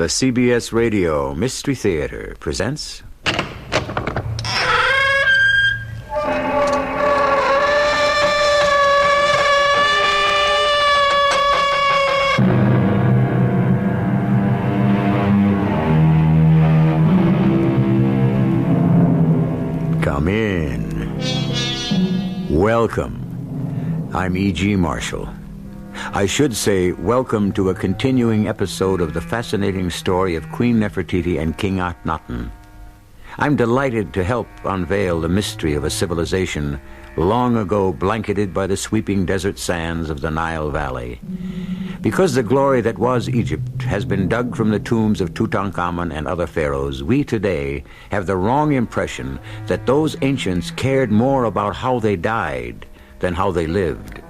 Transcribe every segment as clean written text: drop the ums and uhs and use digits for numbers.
The CBS Radio Mystery Theater presents... Come in. Welcome. I'm E.G. Marshall. I should say welcome to a continuing episode of the fascinating story of Queen Nefertiti and King Akhenatan. I'm delighted to help unveil the mystery of a civilization long ago blanketed by the sweeping desert sands of the Nile Valley. Because the glory that was Egypt has been dug from the tombs of Tutankhamun and other pharaohs, we today have the wrong impression that those ancients cared more about how they died than how they lived.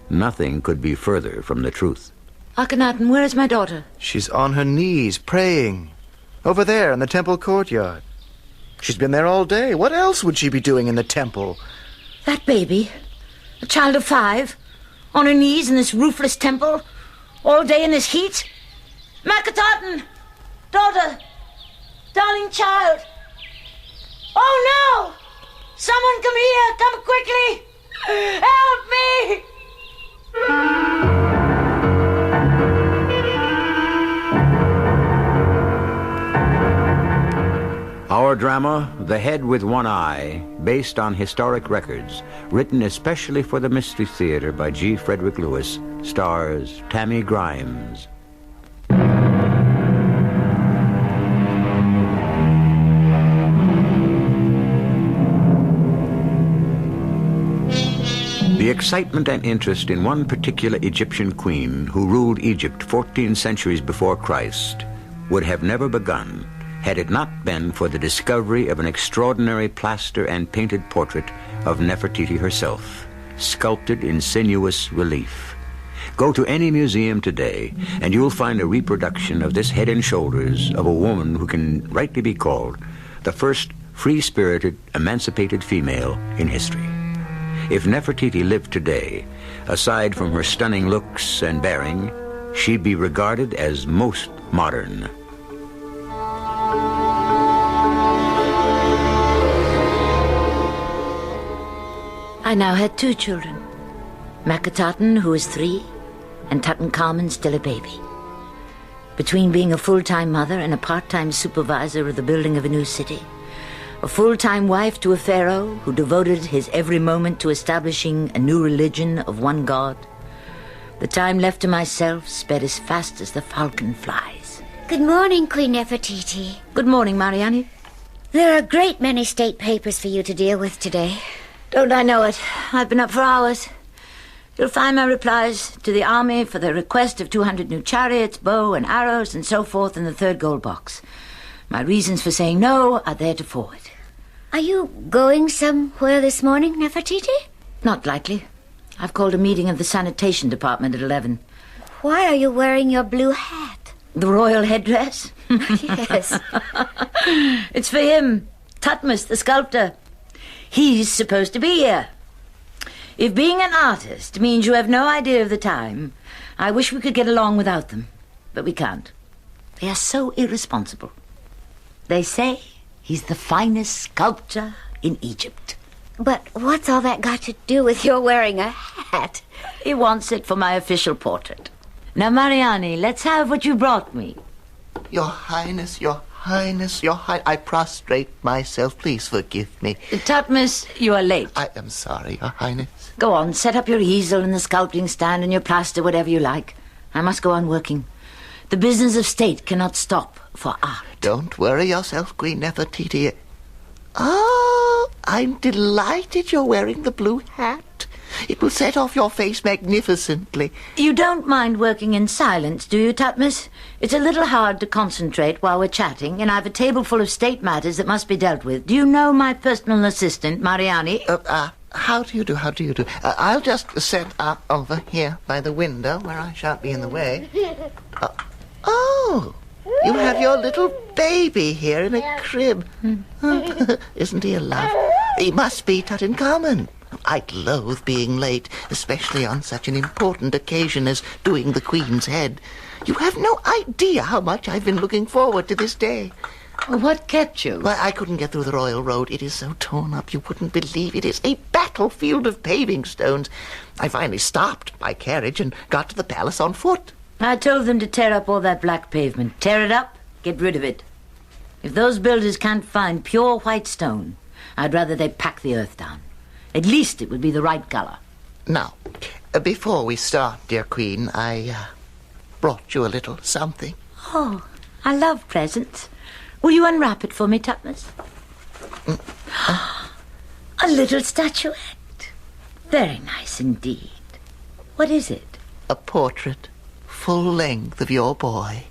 Nothing could be further from the truth. Akhenatan, where is my daughter? She's on her knees, praying. Over there in the temple courtyard. She's been there all day. What else would she be doing in the temple? That baby, a child of 5, on her knees in this roofless temple, all day in this heat? Akhenatan! Daughter! Darling child! Oh, no! Someone come here! Come quickly! Help me! Our drama, The Head with One Eye, based on historic records, written especially for the Mystery Theater by G. Frederick Lewis, stars Tammy Grimes. The excitement and interest in one particular Egyptian queen who ruled Egypt 14 centuries before Christ would have never begun had it not been for the discovery of an extraordinary plaster and painted portrait of Nefertiti herself, sculpted in sinuous relief. Go to any museum today, and you'll find a reproduction of this head and shoulders of a woman who can rightly be called the first free-spirited, emancipated female in history. If Nefertiti lived today, aside from her stunning looks and bearing, she'd be regarded as most modern. I now had 2 children. Akhenatan, who is 3, and Tutankhamun, still a baby. Between being a full-time mother and a part-time supervisor of the building of a new city, a full-time wife to a pharaoh who devoted his every moment to establishing a new religion of one God, the time left to myself sped as fast as the falcon flies. Good morning, Queen Nefertiti. Good morning, Mariani. There are a great many state papers for you to deal with today. Don't I know it? I've been up for hours. You'll find my replies to the army for the request of 200 new chariots, bow and arrows, and so forth in the 3rd gold box. My reasons for saying no are there to forward. Are you going somewhere this morning, Nefertiti? Not likely. I've called a meeting of the sanitation department at 11. Why are you wearing your blue hat? The royal headdress? Yes. It's for him, Thutmose, the sculptor. He's supposed to be here. If being an artist means you have no idea of the time, I wish we could get along without them. But we can't. They are so irresponsible. They say he's the finest sculptor in Egypt. But what's all that got to do with your wearing a hat? He wants it for my official portrait. Now, Mariani, let's have what you brought me. Your Highness, Your Highness, Your Highness, I prostrate myself. Please forgive me. Thutmose, you are late. I am sorry, Your Highness. Go on, set up your easel and the sculpting stand and your plaster, whatever you like. I must go on working. The business of state cannot stop for art. Don't worry yourself, Queen Nefertiti. Oh, I'm delighted you're wearing the blue hat. It will set off your face magnificently. You don't mind working in silence, do you, Thutmose? It's a little hard to concentrate while we're chatting, and I've a table full of state matters that must be dealt with. Do you know my personal assistant, Mariani? How do you do? I'll just set up over here by the window where I shan't be in the way. Oh, you have your little baby here in a crib. Isn't he a love? He must be Tutankhamun. I'd loathe being late, especially on such an important occasion as doing the Queen's head. You have no idea how much I've been looking forward to this day. Well, what kept you? Well, I couldn't get through the Royal Road. It is so torn up, you wouldn't believe it. It's a battlefield of paving stones. I finally stopped my carriage and got to the palace on foot. I told them to tear up all that black pavement. Tear it up, get rid of it. If those builders can't find pure white stone, I'd rather they pack the earth down. At least it would be the right color. Now, before we start, dear Queen, I brought you a little something. Oh, I love presents. Will you unwrap it for me, Tutmos? A little statuette. Very nice indeed. What is it? A portrait, full length, of your boy.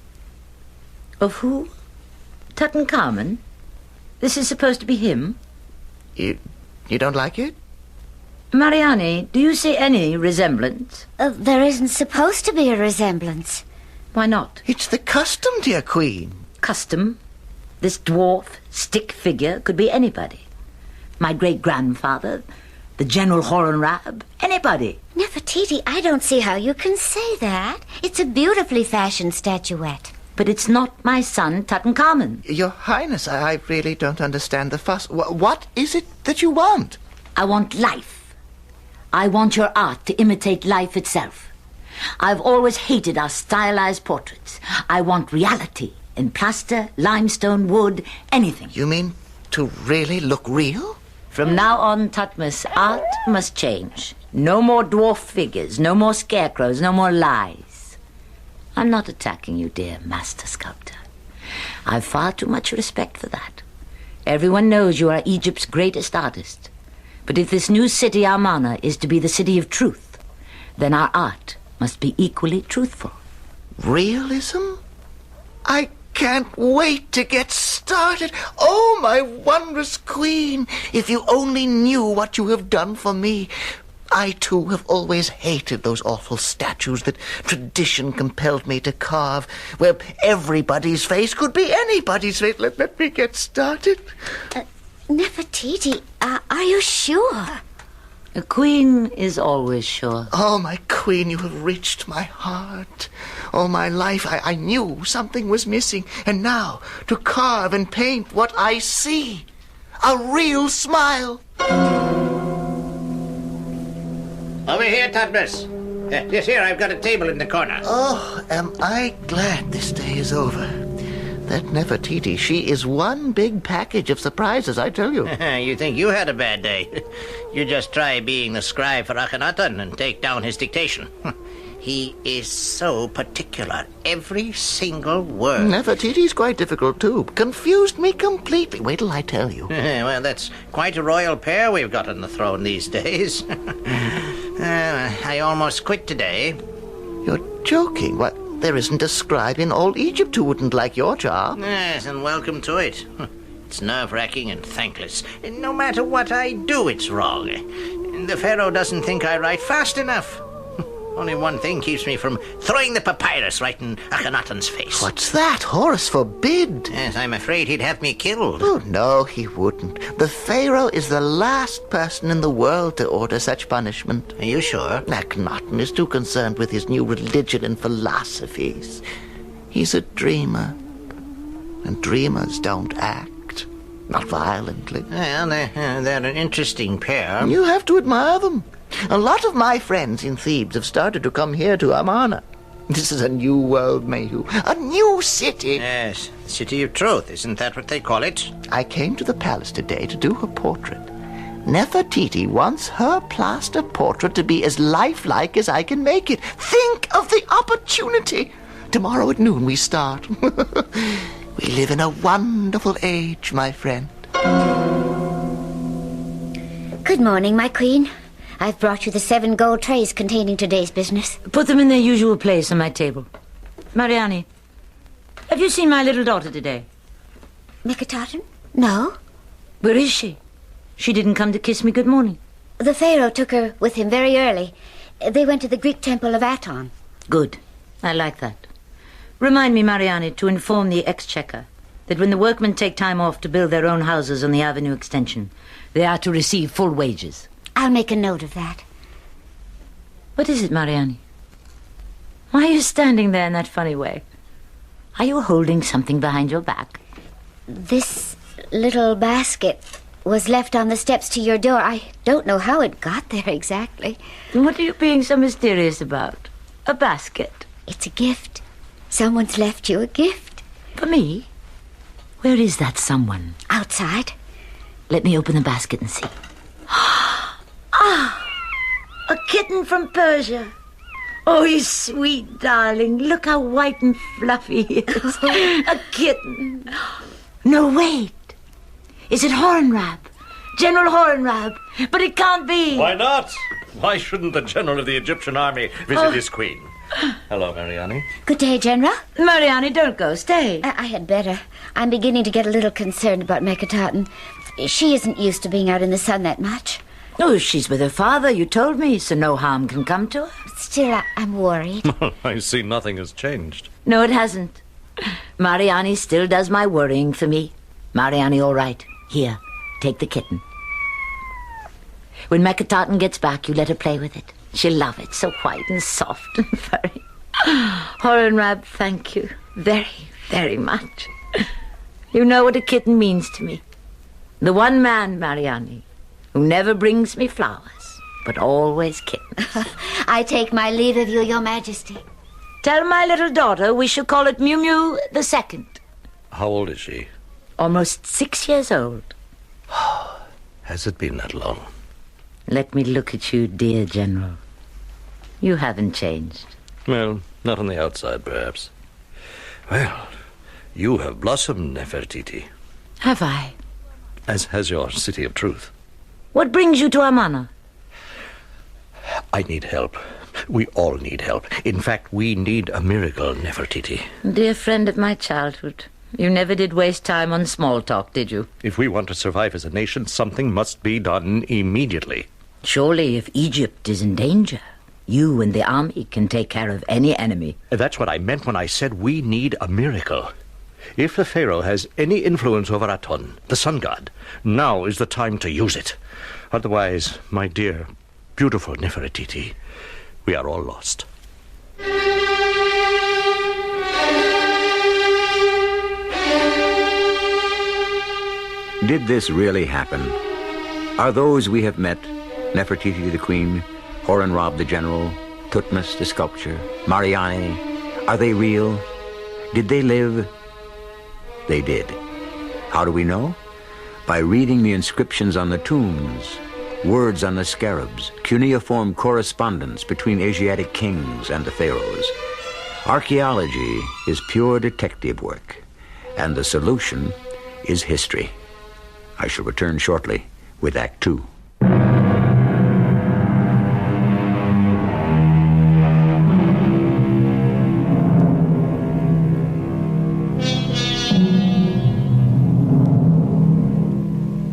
Of who? Tutankhamun? This is supposed to be him? You don't like it? Mariani, do you see any resemblance? There isn't supposed to be a resemblance. Why not? It's the custom, dear Queen. Custom? This dwarf, stick figure could be anybody. My great-grandfather, the General Horton, anybody. Nefertiti, I don't see how you can say that. It's a beautifully fashioned statuette. But it's not my son, Tutankhamun. Your Highness, I really don't understand the fuss. What is it that you want? I want life. I want your art to imitate life itself. I've always hated our stylized portraits. I want reality in plaster, limestone, wood, anything. You mean to really look real? From now on, Tutmos, art must change. No more dwarf figures, no more scarecrows, no more lies. I'm not attacking you, dear master sculptor. I've far too much respect for that. Everyone knows you are Egypt's greatest artist. But if this new city, Amarna, is to be the city of truth, then our art must be equally truthful. Realism? I can't wait to get started. Oh, my wondrous Queen, if you only knew what you have done for me. I, too, have always hated those awful statues that tradition compelled me to carve, where everybody's face could be anybody's face. Let me get started. Nefertiti, are you sure? A queen is always sure. Oh, my Queen, you have reached my heart. All my life I knew something was missing, and now to carve and paint what I see. A real smile. Over here, Tutmos. Yes, here, I've got a table in the corner. Oh, am I glad this day is over. That Nefertiti, she is one big package of surprises, I tell you. You think you had a bad day? You just try being the scribe for Akhenatan and take down his dictation. He is so particular. Every single word. Nefertiti's quite difficult, too. Confused me completely. Wait till I tell you. Well, that's quite a royal pair we've got on the throne these days. I almost quit today. You're joking. What? There isn't a scribe in all Egypt who wouldn't like your job. Yes, and welcome to it. It's nerve-wracking and thankless. No matter what I do, it's wrong. The Pharaoh doesn't think I write fast enough. Only one thing keeps me from throwing the papyrus right in Akhenatan's face. What's that? Horus forbid. Yes, I'm afraid he'd have me killed. Oh, no, he wouldn't. The Pharaoh is the last person in the world to order such punishment. Are you sure? Akhenaten is too concerned with his new religion and philosophies. He's a dreamer. And dreamers don't act. Not violently. Well, they're an interesting pair. You have to admire them. A lot of my friends in Thebes have started to come here to Amarna. This is a new world, Mayhew. A new city. Yes, city of truth. Isn't that what they call it? I came to the palace today to do her portrait. Nefertiti wants her plaster portrait to be as lifelike as I can make it. Think of the opportunity. Tomorrow at noon we start. We live in a wonderful age, my friend. Good morning, my queen. I've brought you the 7 gold trays containing today's business. Put them in their usual place on my table. Mariani, have you seen my little daughter today? Akhenatan? No. Where is she? She didn't come to kiss me good morning. The Pharaoh took her with him very early. They went to the Greek temple of Aton. Good. I like that. Remind me, Mariani, to inform the exchequer that when the workmen take time off to build their own houses on the avenue extension, they are to receive full wages. I'll make a note of that. What is it, Mariani? Why are you standing there in that funny way? Are you holding something behind your back? This little basket was left on the steps to your door. I don't know how it got there exactly. What are you being so mysterious about? A basket? It's a gift. Someone's left you a gift. For me? Where is that someone? Outside. Let me open the basket and see. Ah! A kitten from Persia. Oh, you sweet darling. Look how white and fluffy he is. A kitten. No, wait. Is it Hornrab? General Hornrab? But it can't be. Why not? Why shouldn't the general of the Egyptian army visit his queen? Hello, Mariani. Good day, General. Mariani, don't go. Stay. I had better. I'm beginning to get a little concerned about Akhenatan. She isn't used to being out in the sun that much. Oh, she's with her father, you told me, so no harm can come to her. Still, I'm worried. I see nothing has changed. No, it hasn't. Mariani still does my worrying for me. Mariani, all right. Here, take the kitten. When Akhenatan gets back, you let her play with it. She'll love it, so white and soft and furry. Hornrab, thank you very, very much. You know what a kitten means to me. The one man, Mariani, who never brings me flowers, but always kittens. I take my leave of you, Your Majesty. Tell my little daughter we shall call it Mew Mew the Second. How old is she? Almost 6 years old. Has it been that long? Let me look at you, dear General. You haven't changed. Well, not on the outside, perhaps. Well, you have blossomed, Nefertiti. Have I? As has your city of truth. What brings you to Amana? I need help. We all need help. In fact, we need a miracle, Nefertiti. Dear friend of my childhood, you never did waste time on small talk, did you? If we want to survive as a nation, something must be done immediately. Surely, if Egypt is in danger, you and the army can take care of any enemy. That's what I meant when I said we need a miracle. If the Pharaoh has any influence over Aton, the sun god, now is the time to use it. Otherwise, my dear, beautiful Nefertiti, we are all lost. Did this really happen? Are those we have met, Nefertiti the queen, Hornrab the general, Thutmose the sculptor, Mariani, are they real? Did they live? They did. How do we know? By reading the inscriptions on the tombs, words on the scarabs, cuneiform correspondence between Asiatic kings and the pharaohs. Archaeology is pure detective work, and the solution is history. I shall return shortly with Act 2.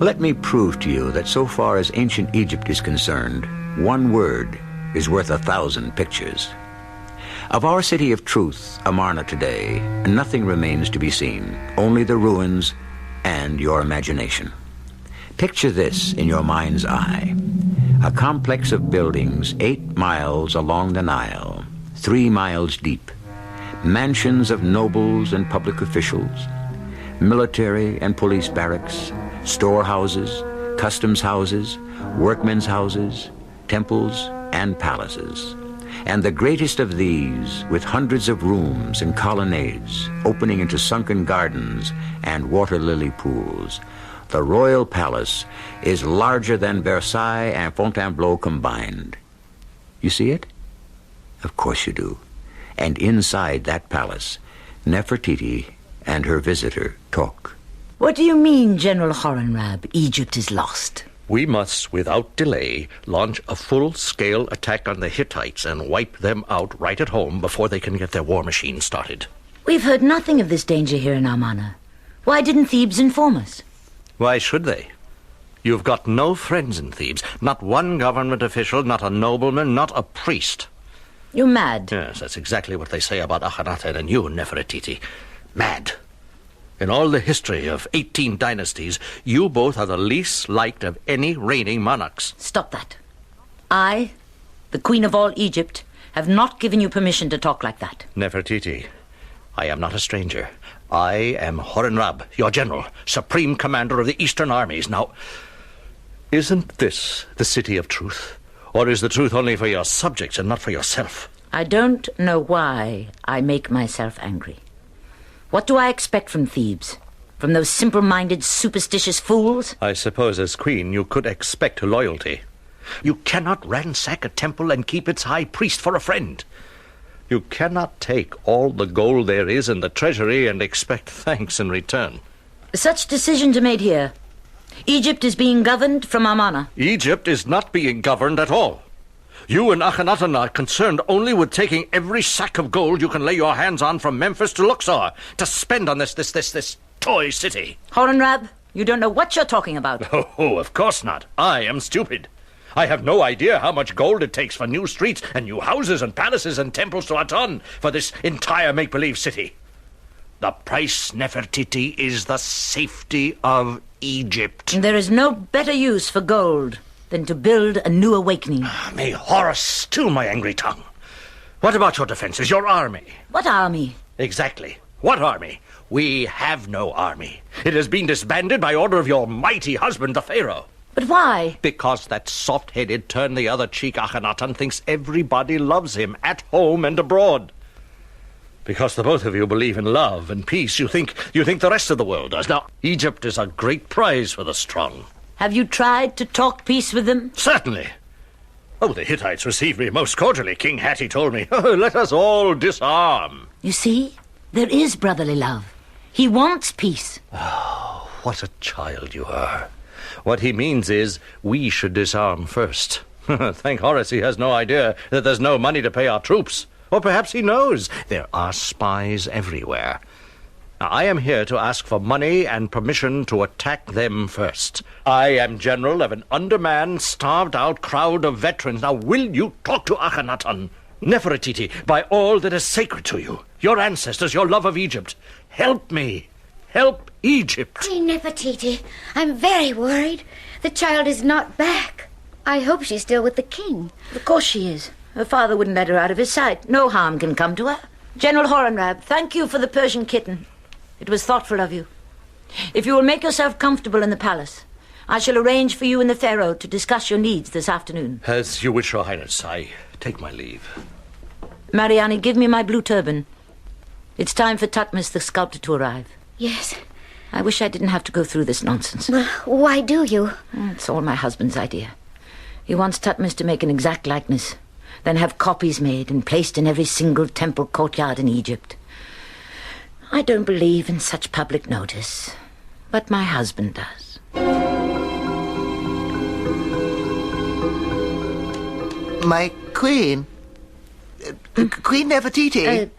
Let me prove to you that so far as ancient Egypt is concerned, one word is worth 1,000 pictures. Of our city of truth, Amarna, today, nothing remains to be seen, only the ruins and your imagination. Picture this in your mind's eye. A complex of buildings 8 miles along the Nile, 3 miles deep. Mansions of nobles and public officials, military and police barracks, storehouses, customs houses, workmen's houses, temples, and palaces. And the greatest of these, with hundreds of rooms and colonnades opening into sunken gardens and water lily pools, the royal palace is larger than Versailles and Fontainebleau combined. You see it? Of course you do. And inside that palace, Nefertiti and her visitor talk. What do you mean, General Hornrab? Egypt is lost. We must, without delay, launch a full-scale attack on the Hittites and wipe them out right at home before they can get their war machine started. We've heard nothing of this danger here in Amarna. Why didn't Thebes inform us? Why should they? You've got no friends in Thebes. Not one government official, not a nobleman, not a priest. You're mad. Yes, that's exactly what they say about Akhenatan and you, Nefertiti. Mad. In all the history of 18 dynasties, you both are the least liked of any reigning monarchs. Stop that. I, the Queen of all Egypt, have not given you permission to talk like that. Nefertiti, I am not a stranger. I am Horton, your general, supreme commander of the Eastern armies. Now, isn't this the city of truth? Or is the truth only for your subjects and not for yourself? I don't know why I make myself angry. What do I expect from Thebes? From those simple-minded, superstitious fools? I suppose as queen you could expect loyalty. You cannot ransack a temple and keep its high priest for a friend. You cannot take all the gold there is in the treasury and expect thanks in return. Such decisions are made here. Egypt is being governed from Amarna. Egypt is not being governed at all. You and Akhenatan are concerned only with taking every sack of gold you can lay your hands on from Memphis to Luxor to spend on this toy city. Horton, you don't know what you're talking about. Oh, of course not. I am stupid. I have no idea how much gold it takes for new streets and new houses and palaces and temples to Aton for this entire make-believe city. The price, Nefertiti, is the safety of Egypt. There is no better use for gold than to build a new awakening. May Horus still my angry tongue. What about your defenses, your army? What army? Exactly. What army? We have no army. It has been disbanded by order of your mighty husband, the Pharaoh. But why? Because that soft-headed, turn-the-other-cheek Akhenaten thinks everybody loves him, at home and abroad. Because the both of you believe in love and peace, you think the rest of the world does. Now, Egypt is a great prize for the strong. Have you tried to talk peace with them? Certainly. Oh, the Hittites received me most cordially. King Hattie told me, oh, let us all disarm. You see, there is brotherly love. He wants peace. Oh, what a child you are. What he means is we should disarm first. Thank Horus he has no idea that there's no money to pay our troops. Or perhaps he knows. There are spies everywhere. Now, I am here to ask for money and permission to attack them first. I am general of an undermanned, starved-out crowd of veterans. Now, will you talk to Akhenatan? Nefertiti, by all that is sacred to you, your ancestors, your love of Egypt, help me. Help Egypt. Queen Nefertiti, I'm very worried. The child is not back. I hope she's still with the king. Of course she is. Her father wouldn't let her out of his sight. No harm can come to her. General Horton, thank you for the Persian kitten. It was thoughtful of you. If you will make yourself comfortable in the palace, I shall arrange for you and the Pharaoh to discuss your needs this afternoon. As you wish, Your Highness. I take my leave. Mariani, give me my blue turban. It's time for Tutmos the sculptor to arrive. Yes. I wish I didn't have to go through this nonsense. Well, why do you? It's all my husband's idea. He wants Tutmos to make an exact likeness, then have copies made and placed in every single temple courtyard in Egypt. I don't believe in such public notice, but my husband does. My queen? Queen Nefertiti?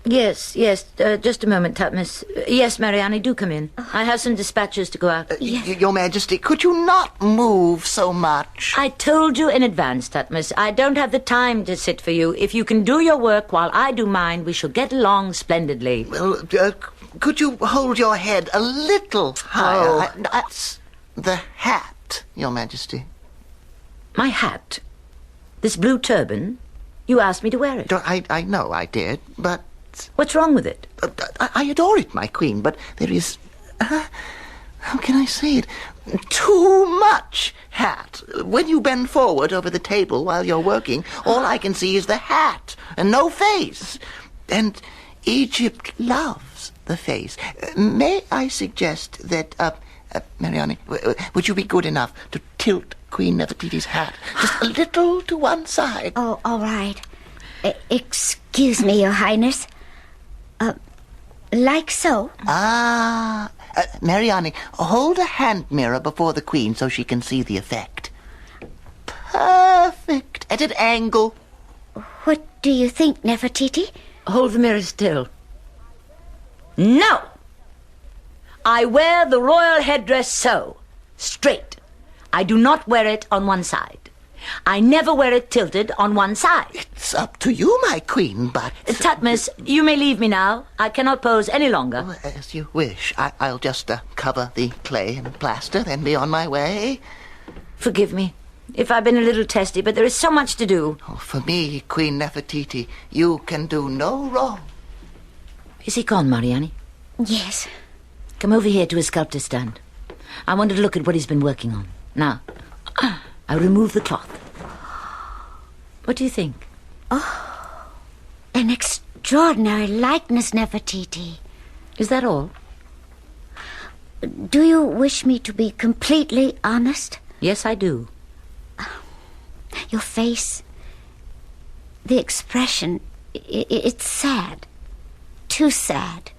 Yes, just a moment, Tutmos. Yes, Mariani, do come in. I have some dispatches to go out. Your Majesty, could you not move so much? I told you in advance, Tutmos. I don't have the time to sit for you. If you can do your work while I do mine, we shall get along splendidly. Well, could you hold your head a little higher? Oh. That's the hat, Your Majesty. My hat? This blue turban? You asked me to wear it. I know I did, but... What's wrong with it? I adore it, my queen, but there is... how can I say it? Too much hat. When you bend forward over the table while you're working, all I can see is the hat and no face. And Egypt loves the face. May I suggest that... Mariani, would you be good enough to tilt Queen Nefertiti's hat just a little to one side? Oh, all right. Excuse me, Your Highness. Like so? Mariani, hold a hand mirror before the Queen so she can see the effect. Perfect. At an angle. What do you think, Nefertiti? Hold the mirror still. No! I wear the royal headdress so, straight. I do not wear it on one side. I never wear it tilted on one side. It's up to you, my queen, but... Tutmos, you may leave me now. I cannot pose any longer. Oh, as you wish. I'll just cover the clay and plaster, then be on my way. Forgive me. if I've been a little testy, but there is so much to do. Oh, for me, Queen Nefertiti, you can do no wrong. Is he gone, Mariani? Yes. Come over here to his sculptor stand. I wanted to look at what he's been working on. Now, I'll remove the cloth. What do you think? Oh, an extraordinary likeness, Nefertiti. Is that all? Do you wish me to be completely honest? Yes, I do. Your face, the expression, it's sad. Too sad.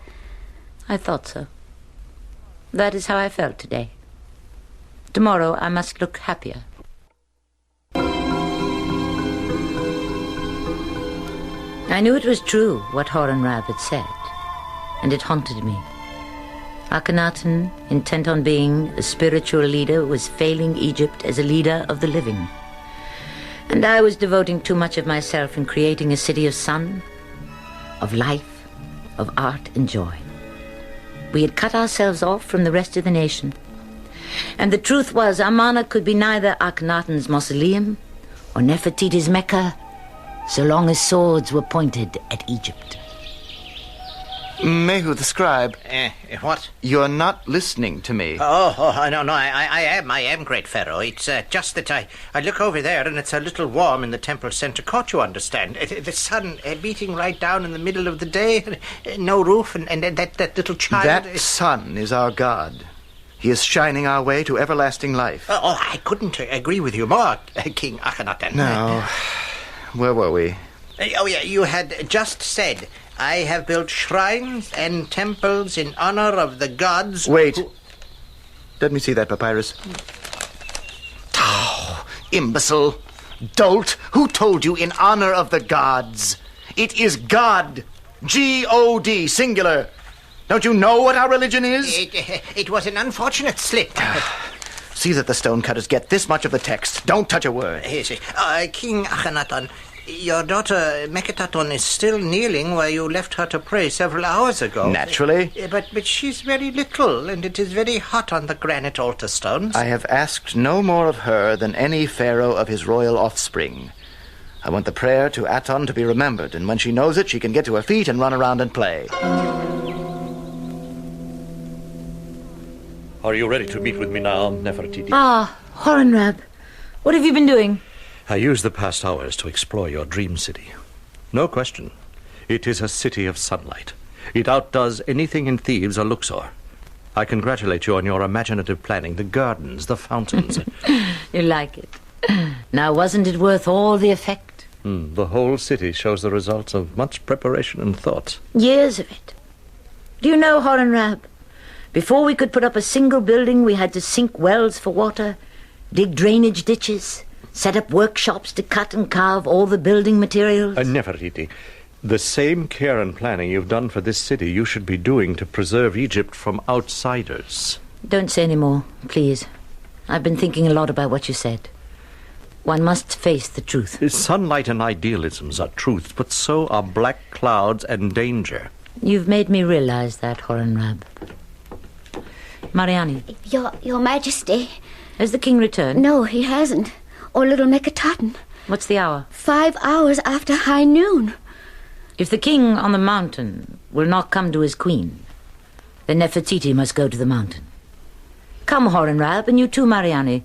I thought so. That is how I felt today. Tomorrow I must look happier. I knew it was true what Horton Rab had said, and it haunted me. Akhenatan, intent on being a spiritual leader, was failing Egypt as a leader of the living. And I was devoting too much of myself in creating a city of sun, of life, of art and joy. We had cut ourselves off from the rest of the nation. And the truth was, Amarna could be neither Akhenaten's mausoleum or Nefertiti's Mecca, so long as swords were pointed at Egypt. Mehu the scribe. What? You're not listening to me. No, I am, great Pharaoh. It's just that I look over there and it's a little warm in the temple center court, you understand. The sun beating right down in the middle of the day, no roof, and that little child... That sun is our God. He is shining our way to everlasting life. I couldn't agree with you more, King Akhenatan. No. Where were we? You had just said... I have built shrines and temples in honor of the gods... Wait. Let me see that papyrus. Oh, imbecile. Dolt. Who told you in honor of the gods? It is God. G-O-D, singular. Don't you know what our religion is? It was an unfortunate slip. See that the stonecutters get this much of the text. Don't touch a word. King Akhenatan... Your daughter, Akhenatan, is still kneeling where you left her to pray several hours ago. Naturally. But she's very little, and it is very hot on the granite altar stones. I have asked no more of her than any pharaoh of his royal offspring. I want the prayer to Aton to be remembered, and when she knows it, she can get to her feet and run around and play. Are you ready to meet with me now, Nefertiti? Ah, Horton Rab. What have you been doing? I used the past hours to explore your dream city. No question. It is a city of sunlight. It outdoes anything in Thebes or Luxor. I congratulate you on your imaginative planning, the gardens, the fountains. You like it. Now, wasn't it worth all the effect? The whole city shows the results of much preparation and thought. Years of it. Do you know, Horton Rab, before we could put up a single building, we had to sink wells for water, dig drainage ditches, set up workshops to cut and carve all the building materials. Nefertiti, the same care and planning you've done for this city, you should be doing to preserve Egypt from outsiders. Don't say any more, please. I've been thinking a lot about what you said. One must face the truth. Sunlight and idealisms are truths, but so are black clouds and danger. You've made me realize that, Horton Rab. Mariani. Your Majesty. Has the king returned? No, he hasn't. Or little Akhenatan. What's the hour? 5 hours after high noon. If the king on the mountain will not come to his queen, then Nefertiti must go to the mountain. Come, Horton Rab, and you too, Mariani.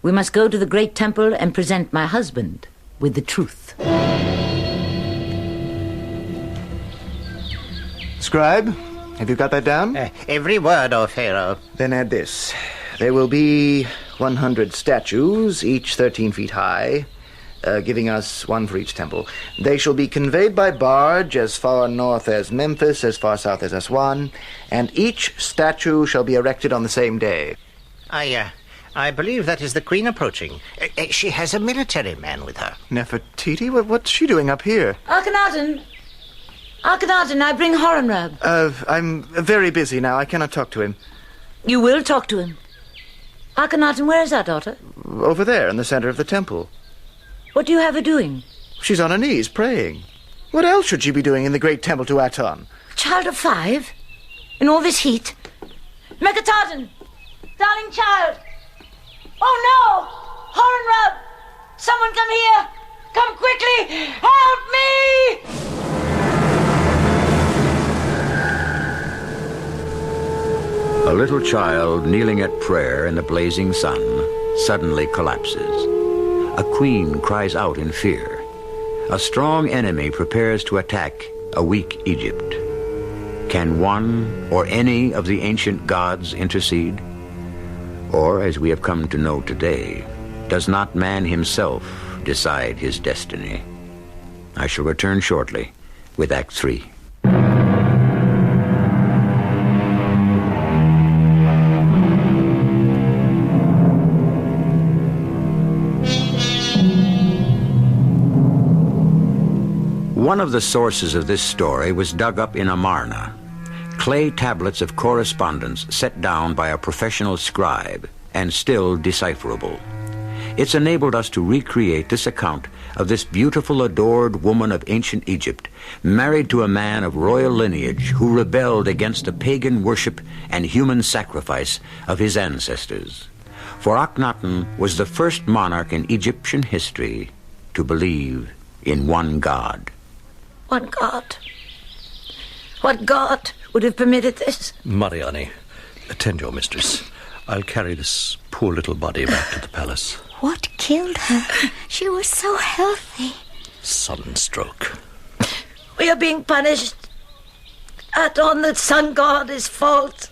We must go to the great temple and present my husband with the truth. Scribe, have you got that down? Every word, O Pharaoh. Then add this. There will be 100 statues, each 13 feet high, giving us one for each temple. They shall be conveyed by barge as far north as Memphis, as far south as Aswan, and each statue shall be erected on the same day. I believe that is the queen approaching. She has a military man with her. Nefertiti? What's she doing up here? Akhenatan! Akhenatan, I bring Horton Rab. I'm very busy now. I cannot talk to him. You will talk to him. Akhenatan, where is our daughter? Over there, in the center of the temple. What do you have her doing? She's on her knees, praying. What else should she be doing in the great temple to Aton? A child of 5? In all this heat? Akhenatan! Darling child! Oh, no! Horton! Someone come here! Come quickly! Help me! A little child kneeling at prayer in the blazing sun suddenly collapses. A queen cries out in fear. A strong enemy prepares to attack a weak Egypt. Can one or any of the ancient gods intercede? Or, as we have come to know today, does not man himself decide his destiny? I shall return shortly with Act 3. One of the sources of this story was dug up in Amarna, clay tablets of correspondence set down by a professional scribe and still decipherable. It's enabled us to recreate this account of this beautiful, adored woman of ancient Egypt, married to a man of royal lineage who rebelled against the pagan worship and human sacrifice of his ancestors. For Akhenatan was the first monarch in Egyptian history to believe in one God. One God? What God would have permitted this? Mariani, attend your mistress. I'll carry this poor little body back to the palace. What killed her? She was so healthy. Sunstroke. We are being punished. Aton, the sun god, is fault.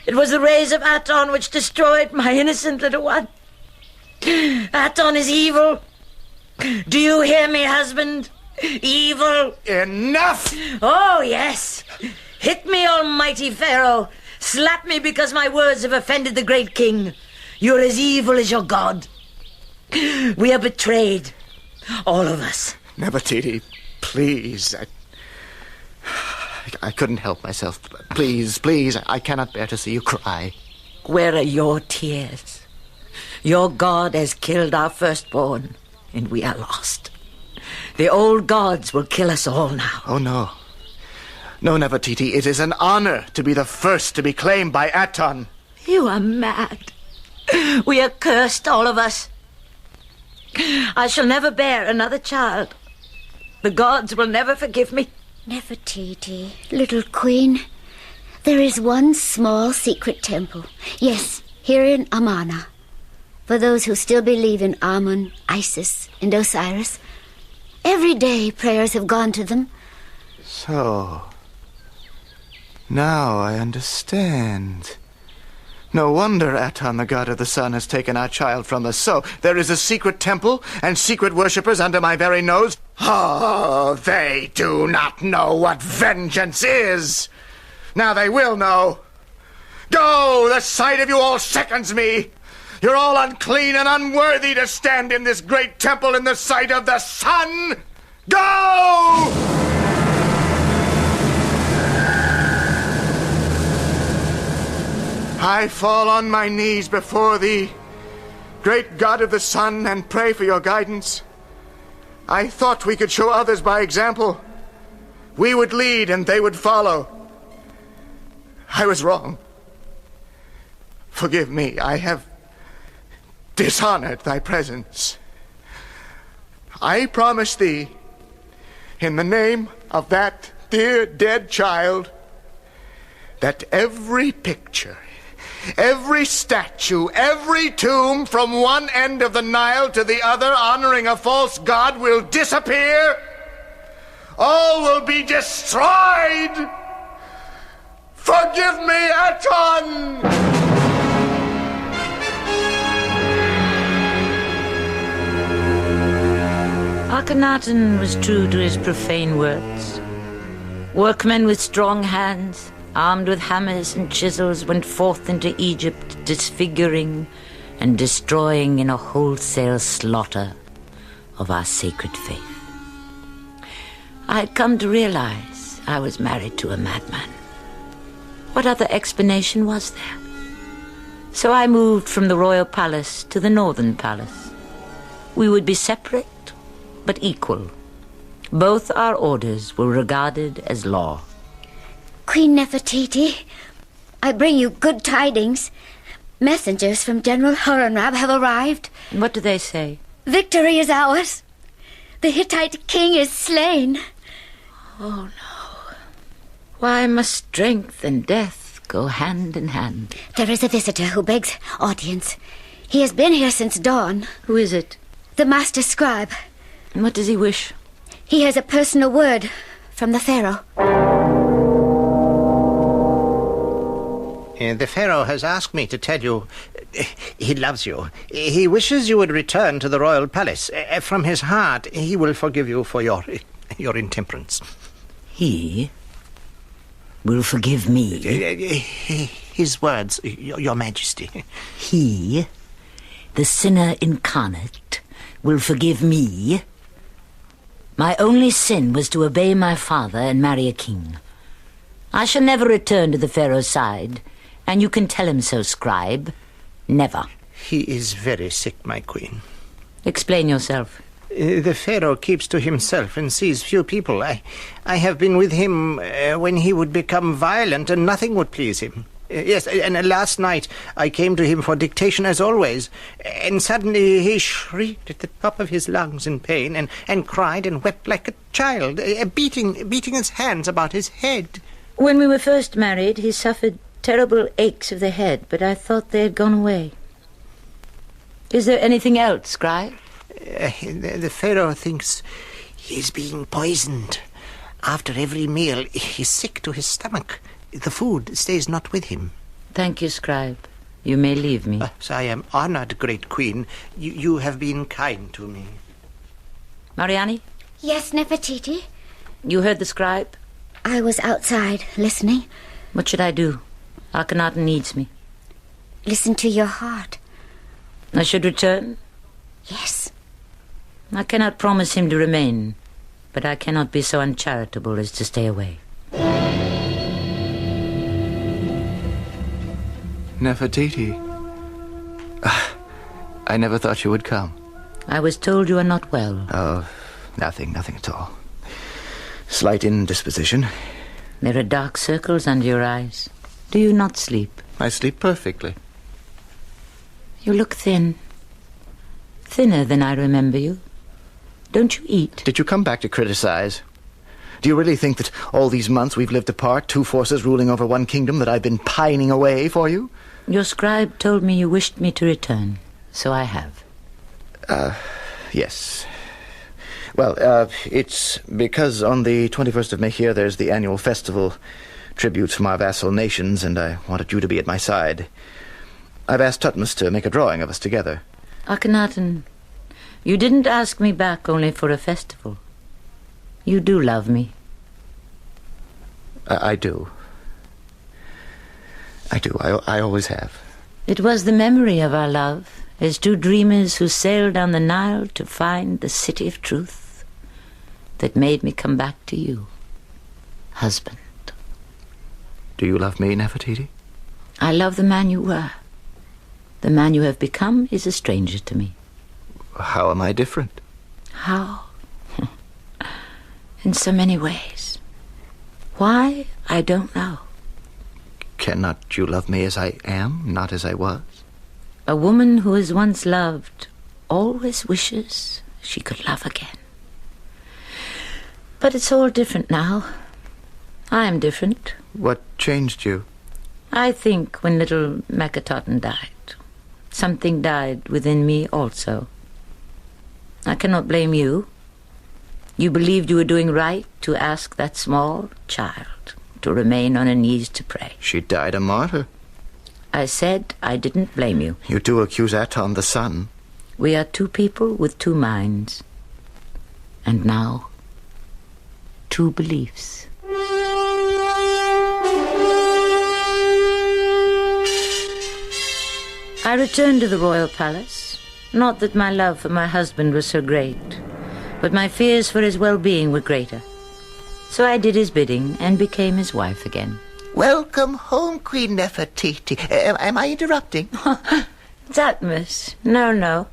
It was the rays of Aton which destroyed my innocent little one. Aton is evil. Do you hear me, husband? Evil. Enough! Oh, yes. Hit me, almighty Pharaoh. Slap me because my words have offended the great king. You're as evil as your God. We are betrayed. All of us. Nefertiti, please. I couldn't help myself. Please, please, I cannot bear to see you cry. Where are your tears? Your God has killed our firstborn, and we are lost. The old gods will kill us all now. Oh, no. No, Nefertiti, it is an honor to be the first to be claimed by Aton. You are mad. We are cursed, all of us. I shall never bear another child. The gods will never forgive me. Nefertiti, little queen, there is one small secret temple. Yes, here in Amarna. For those who still believe in Amun, Isis, and Osiris. Every day prayers have gone to them. So, now I understand. No wonder Aton, the god of the sun, has taken our child from us. So, there is a secret temple and secret worshippers under my very nose? Oh, they do not know what vengeance is. Now they will know. Go! The sight of you all sickens me. You're all unclean and unworthy to stand in this great temple in the sight of the sun. Go! I fall on my knees before thee, great God of the sun, and pray for your guidance. I thought we could show others by example. We would lead and they would follow. I was wrong. Forgive me, I have dishonored thy presence. I promise thee, in the name of that dear dead child, that every picture, every statue, every tomb from one end of the Nile to the other honoring a false god will disappear. All will be destroyed. Forgive me, Aton! Akhenatan was true to his profane words. Workmen with strong hands, armed with hammers and chisels, went forth into Egypt, disfiguring and destroying in a wholesale slaughter of our sacred faith. I had come to realize I was married to a madman. What other explanation was there? So I moved from the royal palace to the northern palace. We would be separate, but equal. Both our orders were regarded as law. Queen Nefertiti, I bring you good tidings. Messengers from General Hortonrab have arrived. What do they say? Victory is ours. The Hittite king is slain. Oh, no. Why must strength and death go hand in hand? There is a visitor who begs audience. He has been here since dawn. Who is it? The master scribe. And what does he wish? He has a personal word from the Pharaoh. The Pharaoh has asked me to tell you he loves you. He wishes you would return to the royal palace. From his heart, he will forgive you for your intemperance. He will forgive me. His words, your majesty. He, the sinner incarnate, will forgive me. My only sin was to obey my father and marry a king. I shall never return to the Pharaoh's side, and you can tell him so, scribe. Never. He is very sick, my queen. Explain yourself. The Pharaoh keeps to himself and sees few people. I have been with him when he would become violent and nothing would please him. Yes, and last night I came to him for dictation as always, and suddenly he shrieked at the top of his lungs in pain and cried and wept like a child, beating his hands about his head. When we were first married, he suffered terrible aches of the head, but I thought they had gone away. Is there anything else, scribe? The Pharaoh thinks he is being poisoned. After every meal, he's sick to his stomach. The food stays not with him. Thank you, scribe. You may leave me. So I am honored, great queen. You have been kind to me. Mariani? Yes, Nefertiti? You heard the scribe? I was outside, listening. What should I do? Akhenatan needs me. Listen to your heart. I should return? Yes. I cannot promise him to remain, but I cannot be so uncharitable as to stay away. Nefertiti. I never thought you would come. I was told you are not well. Oh, nothing at all. Slight indisposition. There are dark circles under your eyes. Do you not sleep? I sleep perfectly. You look thin. Thinner than I remember you. Don't you eat? Did you come back to criticize? Do you really think that all these months we've lived apart, two forces ruling over one kingdom, that I've been pining away for you? Your scribe told me you wished me to return, so I have. Yes. Well, it's because on the 21st of May here there's the annual festival, tributes from our vassal nations, and I wanted you to be at my side. I've asked Tutmos to make a drawing of us together. Akhenatan, you didn't ask me back only for a festival. You do love me. I do. I always have. It was the memory of our love, as two dreamers who sailed down the Nile to find the city of truth, that made me come back to you, husband. Do you love me, Nefertiti? I love the man you were. The man you have become is a stranger to me. How am I different? How? In so many ways. Why, I don't know. Cannot you love me as I am, not as I was? A woman who has once loved always wishes she could love again. But it's all different now. I am different. What changed you? I think when little Akhenatan died, something died within me also. I cannot blame you. You believed you were doing right to ask that small child to remain on her knees to pray. She died a martyr. I said I didn't blame you. You do accuse Aton, the son. We are two people with two minds. And now, two beliefs. I returned to the royal palace. Not that my love for my husband was so great, but my fears for his well-being were greater. So I did his bidding and became his wife again. Welcome home, Queen Nefertiti. Am I interrupting? Tutmos, no.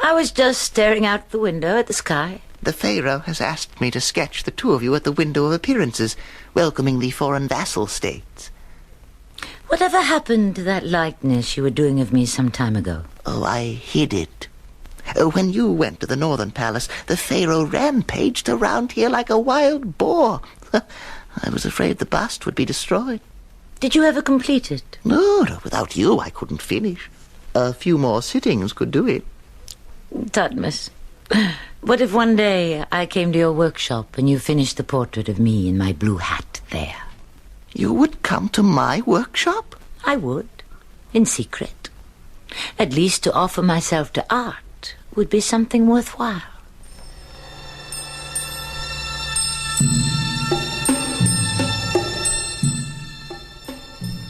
I was just staring out the window at the sky. The Pharaoh has asked me to sketch the two of you at the window of appearances, welcoming the foreign vassal states. Whatever happened to that likeness you were doing of me some time ago? Oh, I hid it. When you went to the Northern Palace, the Pharaoh rampaged around here like a wild boar. I was afraid the bust would be destroyed. Did you ever complete it? No, without you I couldn't finish. A few more sittings could do it. Tutmos, what if one day I came to your workshop and you finished the portrait of me in my blue hat there? You would come to my workshop? I would, in secret. At least to offer myself to art would be something worthwhile.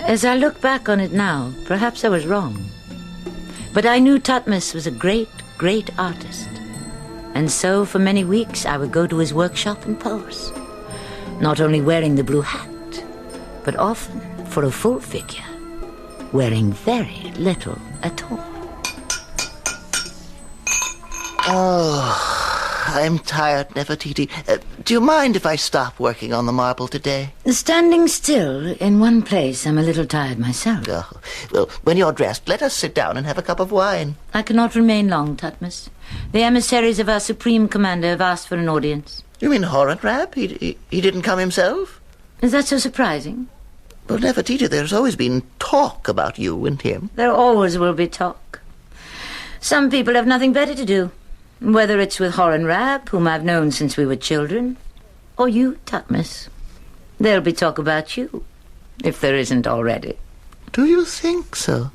As I look back on it now, perhaps I was wrong. But I knew Tutmos was a great, great artist. And so for many weeks I would go to his workshop and pose. Not only wearing the blue hat, but often, for a full figure, wearing very little at all. Oh, I'm tired, Nefertiti. Do you mind if I stop working on the marble today? Standing still in one place, I'm a little tired myself. Oh, well, when you're dressed, let us sit down and have a cup of wine. I cannot remain long, Tutmos. The emissaries of our supreme commander have asked for an audience. You mean Horton? He didn't come himself? Is that so surprising? Well, Nefertiti, there's always been talk about you and him. There always will be talk. Some people have nothing better to do. Whether it's with Horton, whom I've known since we were children, or you, Tutmos. There'll be talk about you, if there isn't already. Do you think so?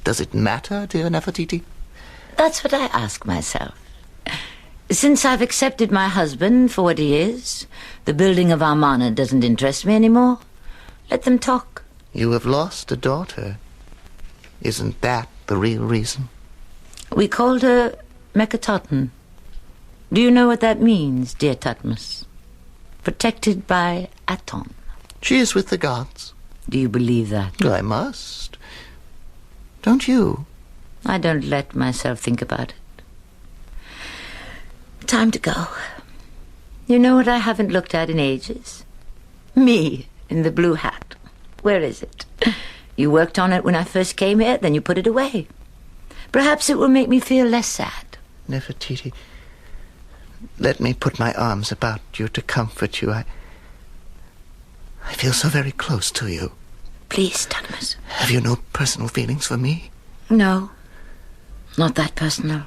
Does it matter, dear Nefertiti? That's what I ask myself. Since I've accepted my husband for what he is, the building of Amarna doesn't interest me anymore. Let them talk. You have lost a daughter. Isn't that the real reason? We called her Akhenatan. Do you know what that means, dear Tutmos? Protected by Aton. She is with the gods. Do you believe that? I must. Don't you? I don't let myself think about it. Time to go. You know what I haven't looked at in ages? Me, in the blue hat. Where is it? You worked on it when I first came here, then you put it away. Perhaps it will make me feel less sad. Nefertiti, let me put my arms about you to comfort you. I feel so very close to you. Please, Tutmos. Have you no personal feelings for me? No, not that personal.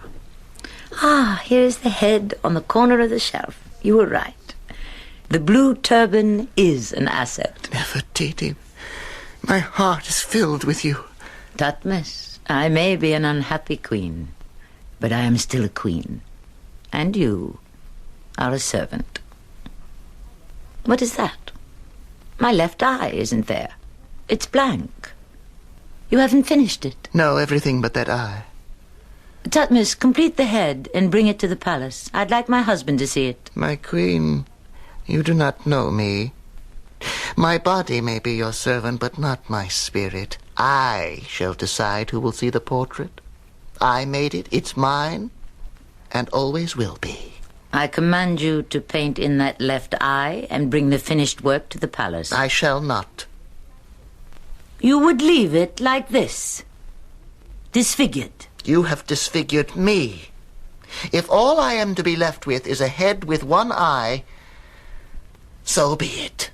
Ah, here's the head on the corner of the shelf. You were right. The blue turban is an asset. Nefertiti, my heart is filled with you. Tutmos, I may be an unhappy queen, but I am still a queen. And you are a servant. What is that? My left eye isn't there. It's blank. You haven't finished it. No, everything but that eye. Tutmos, complete the head and bring it to the palace. I'd like my husband to see it. My queen, you do not know me. My body may be your servant, but not my spirit. I shall decide who will see the portrait. I made it, it's mine, and always will be. I command you to paint in that left eye and bring the finished work to the palace. I shall not. You would leave it like this, disfigured. You have disfigured me. If all I am to be left with is a head with one eye, so be it.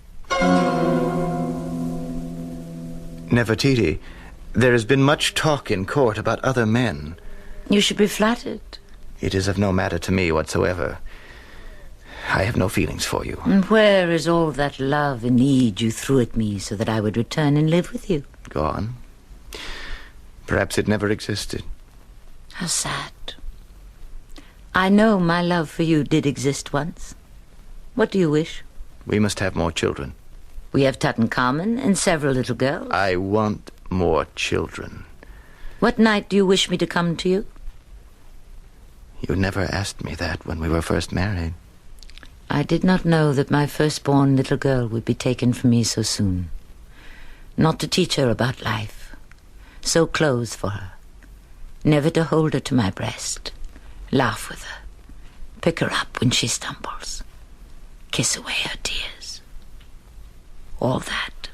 Nefertiti, there has been much talk in court about other men. You should be flattered. It is of no matter to me whatsoever. I have no feelings for you. And where is all that love and need you threw at me so that I would return and live with you? Gone. Perhaps it never existed. How sad. I know my love for you did exist once. What do you wish? We must have more children. We have Tutankhamun and several little girls. I want more children. What night do you wish me to come to you? You never asked me that when we were first married. I did not know that my firstborn little girl would be taken from me so soon. Not to teach her about life. Sew clothes for her. Never to hold her to my breast. Laugh with her. Pick her up when she stumbles. Kiss away her tears. All that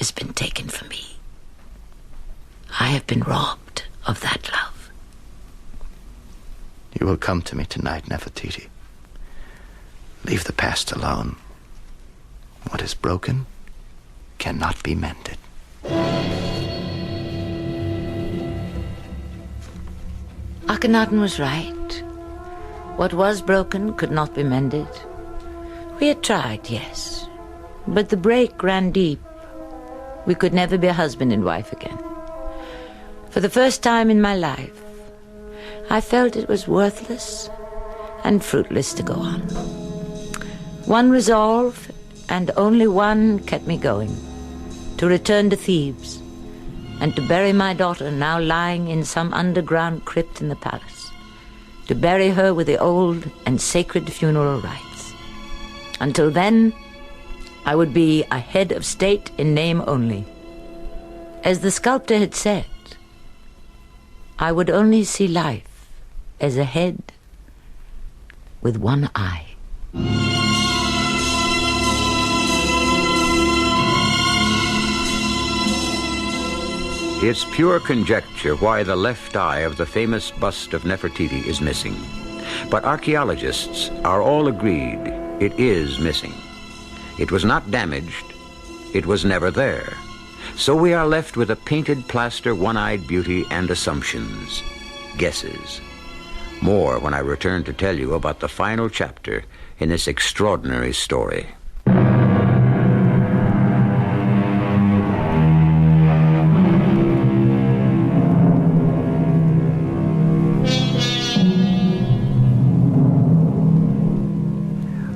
has been taken from me. I have been robbed of that love. You will come to me tonight, Nefertiti. Leave the past alone. What is broken cannot be mended. Akhenatan was right. What was broken could not be mended. We had tried, yes, but the break ran deep. We could never be husband and wife again. For the first time in my life, I felt it was worthless and fruitless to go on. One resolve, and only one, kept me going: to return to Thebes and to bury my daughter, now lying in some underground crypt in the palace, to bury her with the old and sacred funeral rites. Until then, I would be a head of state in name only. As the sculptor had said, I would only see life as a head with one eye. It's pure conjecture why the left eye of the famous bust of Nefertiti is missing. But archaeologists are all agreed it is missing. It was not damaged. It was never there. So we are left with a painted plaster, one-eyed beauty and assumptions, guesses. More when I return to tell you about the final chapter in this extraordinary story.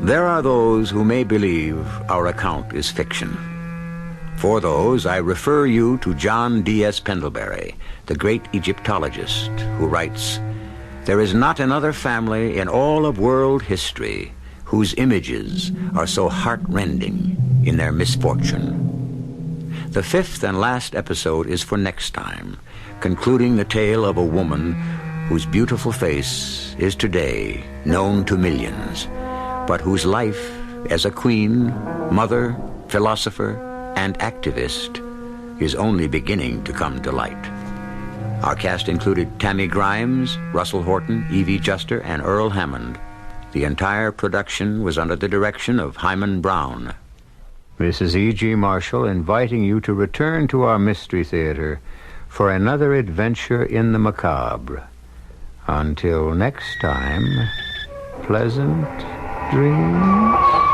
There are those who may believe our account is fiction. For those, I refer you to John D.S. Pendlebury, the great Egyptologist, who writes, "There is not another family in all of world history whose images are so heart-rending in their misfortune." The fifth and last episode is for next time, concluding the tale of a woman whose beautiful face is today known to millions, but whose life as a queen, mother, philosopher, and activist is only beginning to come to light. Our cast included Tammy Grimes, Russell Horton, Evie Juster, and Earl Hammond. The entire production was under the direction of Hyman Brown. This is E.G. Marshall inviting you to return to our Mystery Theater for another adventure in the macabre. Until next time, pleasant dreams.